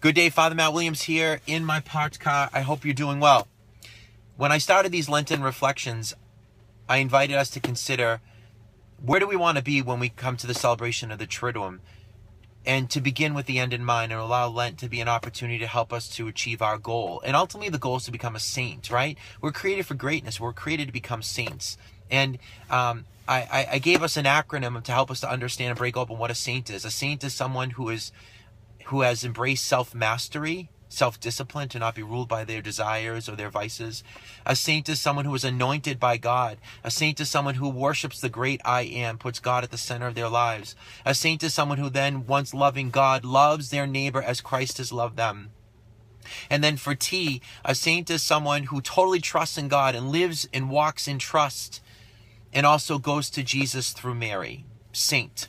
Good day, Father Matt Williams here in my parked car. I hope you're doing well. When I started these Lenten reflections, I invited us to consider where do we want to be when we come to the celebration of the Triduum, and to begin with the end in mind and allow Lent to be an opportunity to help us to achieve our goal. And ultimately the goal is to become a saint, right? We're created for greatness. We're created to become saints. And I gave us an acronym to help us to understand and break open what a saint is. A saint is someone who has embraced self-mastery, self-discipline, to not be ruled by their desires or their vices. A saint is someone who is anointed by God. A saint is someone who worships the great I Am, puts God at the center of their lives. A saint is someone who then, once loving God, loves their neighbor as Christ has loved them. And then for T, a saint is someone who totally trusts in God and lives and walks in trust, and also goes to Jesus through Mary. Saint.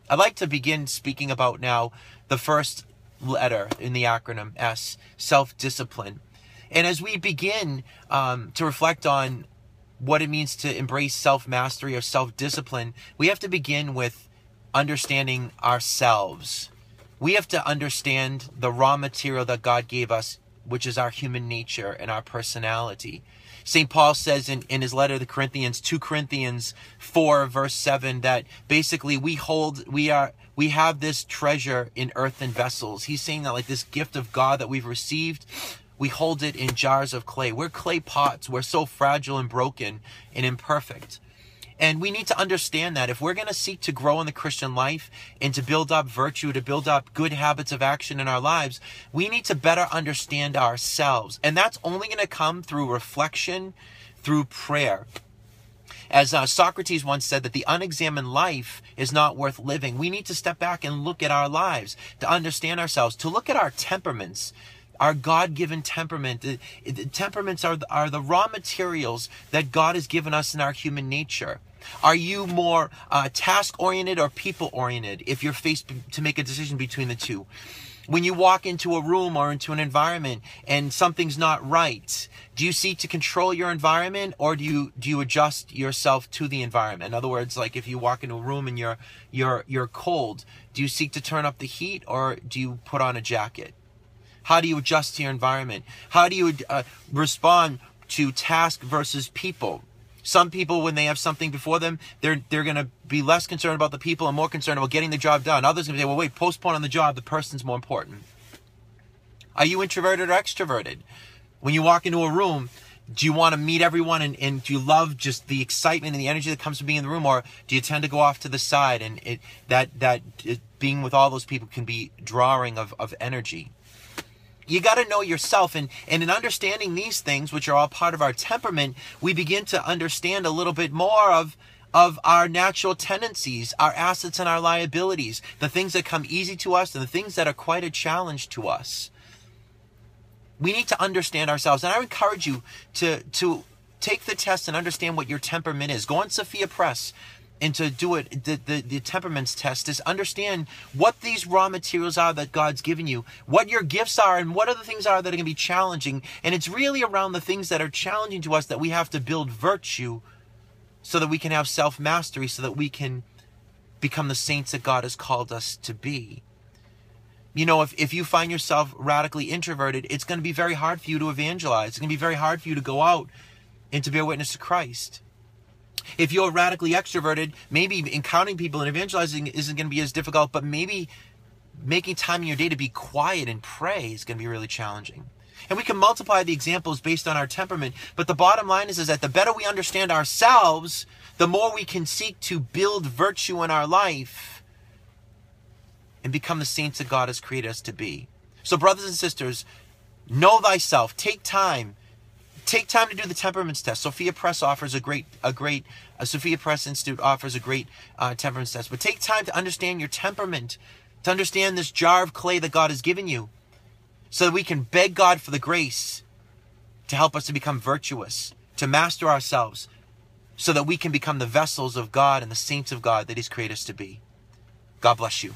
I'd like to begin speaking about now the first letter in the acronym S, self-discipline. And as we begin to reflect on what it means to embrace self-mastery or self-discipline, we have to begin with understanding ourselves. We have to understand the raw material that God gave us, which is our human nature and our personality. St. Paul says in his letter to the Corinthians, 2 Corinthians 4, verse 7, that basically we have this treasure in earthen vessels. He's saying that like this gift of God that we've received, we hold it in jars of clay. We're clay pots. We're so fragile and broken and imperfect. And we need to understand that if we're going to seek to grow in the Christian life and to build up virtue, to build up good habits of action in our lives, we need to better understand ourselves. And that's only going to come through reflection, through prayer. As Socrates once said, that the unexamined life is not worth living. We need to step back and look at our lives, to understand ourselves, to look at our temperaments, our God-given temperament. The temperaments are the raw materials that God has given us in our human nature. Are you more task-oriented or people-oriented if you're faced to make a decision between the two? When you walk into a room or into an environment and something's not right, do you seek to control your environment, or do you adjust yourself to the environment? In other words, like if you walk into a room and you're cold, do you seek to turn up the heat, or do you put on a jacket? How do you adjust to your environment? How do you respond to task versus people? Some people, when they have something before them, they're going to be less concerned about the people and more concerned about getting the job done. Others are going to say, well, wait, postpone on the job. The person's more important. Are you introverted or extroverted? When you walk into a room, do you want to meet everyone and do you love just the excitement and the energy that comes from being in the room, or do you tend to go off to the side and being with all those people can be drawing of energy? You got to know yourself, and in understanding these things, which are all part of our temperament, we begin to understand a little bit more of our natural tendencies, our assets and our liabilities, the things that come easy to us and the things that are quite a challenge to us. We need to understand ourselves, and I encourage you to take the test and understand what your temperament is. Go on Sophia Press and to do it, the temperaments test, is understand what these raw materials are that God's given you, what your gifts are, and what other things are that are going to be challenging. And it's really around the things that are challenging to us that we have to build virtue so that we can have self-mastery, so that we can become the saints that God has called us to be. You know, if you find yourself radically introverted, it's going to be very hard for you to evangelize. It's going to be very hard for you to go out and to bear witness to Christ. If you're radically extroverted, maybe encountering people and evangelizing isn't going to be as difficult, but maybe making time in your day to be quiet and pray is going to be really challenging. And we can multiply the examples based on our temperament, but the bottom line is that the better we understand ourselves, the more we can seek to build virtue in our life and become the saints that God has created us to be. So brothers and sisters, know thyself. Take time. Take time to do the temperaments test. Sophia Press offers Sophia Press Institute offers a great temperaments test. But take time to understand your temperament, to understand this jar of clay that God has given you, so that we can beg God for the grace to help us to become virtuous, to master ourselves, so that we can become the vessels of God and the saints of God that He's created us to be. God bless you.